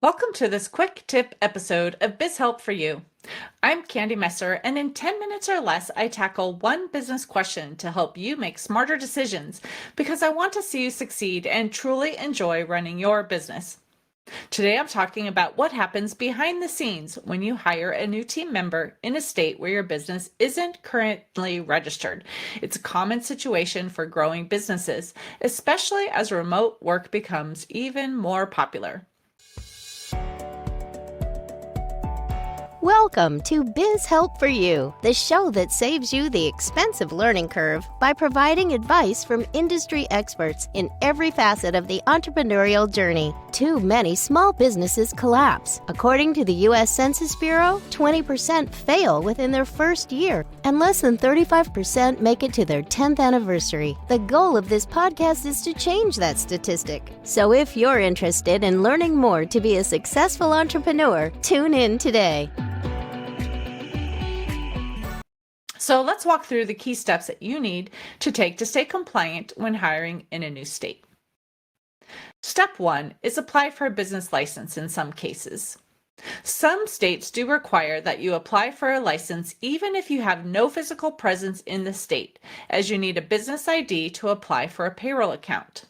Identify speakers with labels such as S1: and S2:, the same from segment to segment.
S1: Welcome to this quick tip episode of Biz Help for You. I'm Candy Messer, and in 10 minutes or less, I tackle one business question to help you make smarter decisions because I want to see you succeed and truly enjoy running your business. Today, I'm talking about what happens behind the scenes when you hire a new team member in a state where your business isn't currently registered. It's a common situation for growing businesses, especially as remote work becomes even more popular.
S2: Welcome to Biz Help for You, the show that saves you the expensive learning curve by providing advice from industry experts in every facet of the entrepreneurial journey. Too many small businesses collapse. According to the U.S. Census Bureau, 20% fail within their first year, and less than 35% make it to their 10th anniversary. The goal of this podcast is to change that statistic. So if you're interested in learning more to be a successful entrepreneur, tune in today.
S1: So let's walk through the key steps that you need to take to stay compliant when hiring in a new state. Step 1 is apply for a business license in some cases. Some states do require that you apply for a license even if you have no physical presence in the state, as you need a business ID to apply for a payroll account.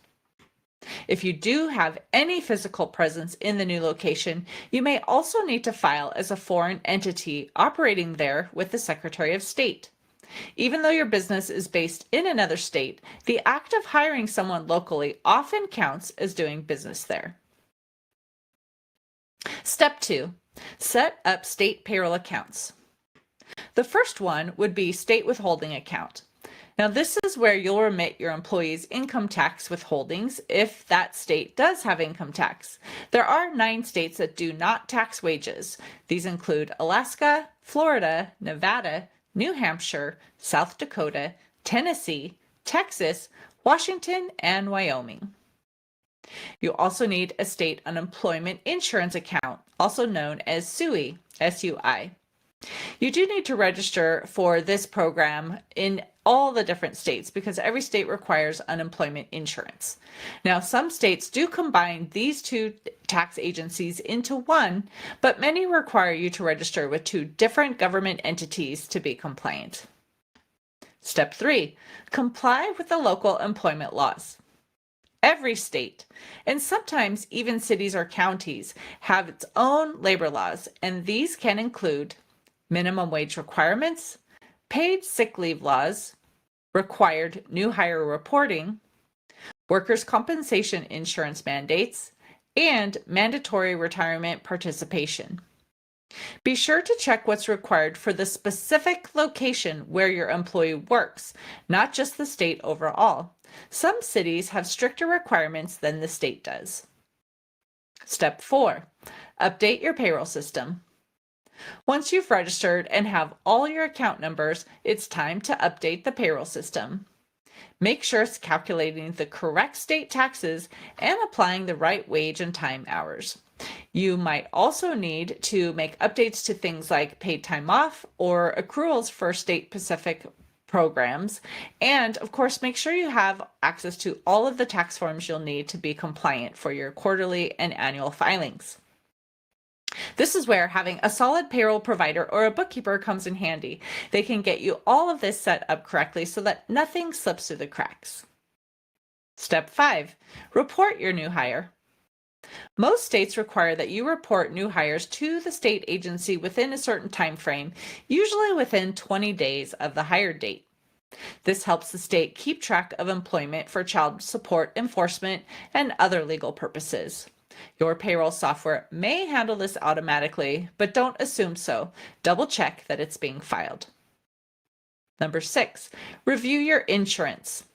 S1: If you do have any physical presence in the new location, you may also need to file as a foreign entity operating there with the Secretary of State. Even though your business is based in another state, the act of hiring someone locally often counts as doing business there. Step 2. Set up state payroll accounts. The first one would be state withholding account. Now, this is where you'll remit your employees' income tax withholdings if that state does have income tax. There are 9 states that do not tax wages. These include Alaska, Florida, Nevada, New Hampshire, South Dakota, Tennessee, Texas, Washington, and Wyoming. You also need a state unemployment insurance account, also known as SUI, S-U-I. You do need to register for this program in all the different states because every state requires unemployment insurance. Now, some states do combine these 2 tax agencies into one, but many require you to register with 2 different government entities to be compliant. Step 3, comply with the local employment laws. Every state, and sometimes even cities or counties, have its own labor laws, and these can include minimum wage requirements, paid sick leave laws, required new hire reporting, workers' compensation insurance mandates, and mandatory retirement participation. Be sure to check what's required for the specific location where your employee works, not just the state overall. Some cities have stricter requirements than the state does. Step 4. Update your payroll system. Once you've registered and have all your account numbers, it's time to update the payroll system. Make sure it's calculating the correct state taxes and applying the right wage and time hours. You might also need to make updates to things like paid time off or accruals for state-specific programs. And of course, make sure you have access to all of the tax forms you'll need to be compliant for your quarterly and annual filings. This is where having a solid payroll provider or a bookkeeper comes in handy. They can get you all of this set up correctly so that nothing slips through the cracks. Step 5, report your new hire. Most states require that you report new hires to the state agency within a certain time frame, usually within 20 days of the hire date. This helps the state keep track of employment for child support enforcement and other legal purposes. Your payroll software may handle this automatically, but don't assume so. Double check that it's being filed. Number 6, review your insurance.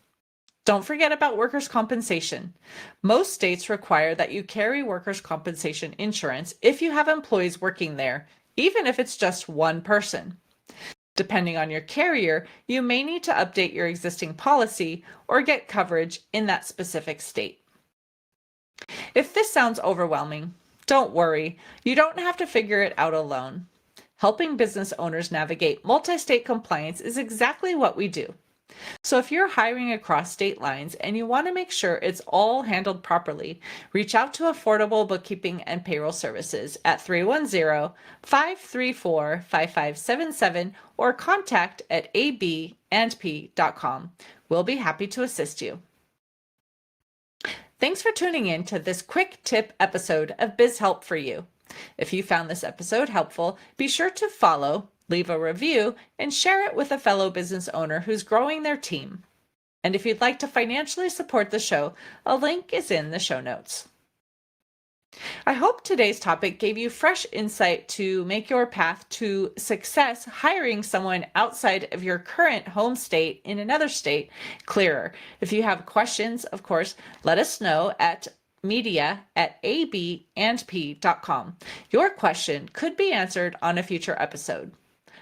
S1: Don't forget about workers' compensation. Most states require that you carry workers' compensation insurance if you have employees working there, even if it's just one person. Depending on your carrier, you may need to update your existing policy or get coverage in that specific state. If this sounds overwhelming, don't worry. You don't have to figure it out alone. Helping business owners navigate multi-state compliance is exactly what we do. So if you're hiring across state lines and you want to make sure it's all handled properly, reach out to Affordable Bookkeeping and Payroll Services at 310-534-5577 or contact at abandp.com. We'll be happy to assist you. Thanks for tuning in to this quick tip episode of Biz Help for You. If you found this episode helpful, be sure to follow, leave a review, and share it with a fellow business owner who's growing their team. And if you'd like to financially support the show, a link is in the show notes. I hope today's topic gave you fresh insight to make your path to success hiring someone outside of your current home state in another state clearer. If you have questions, of course, let us know at media@abandp.com. Your question could be answered on a future episode.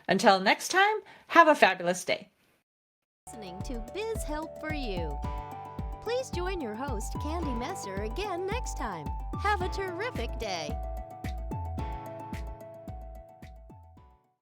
S1: Until next time, have a fabulous day.
S2: Listening to Biz Help for You. Please join your host, Candy Messer, again next time. Have a terrific day.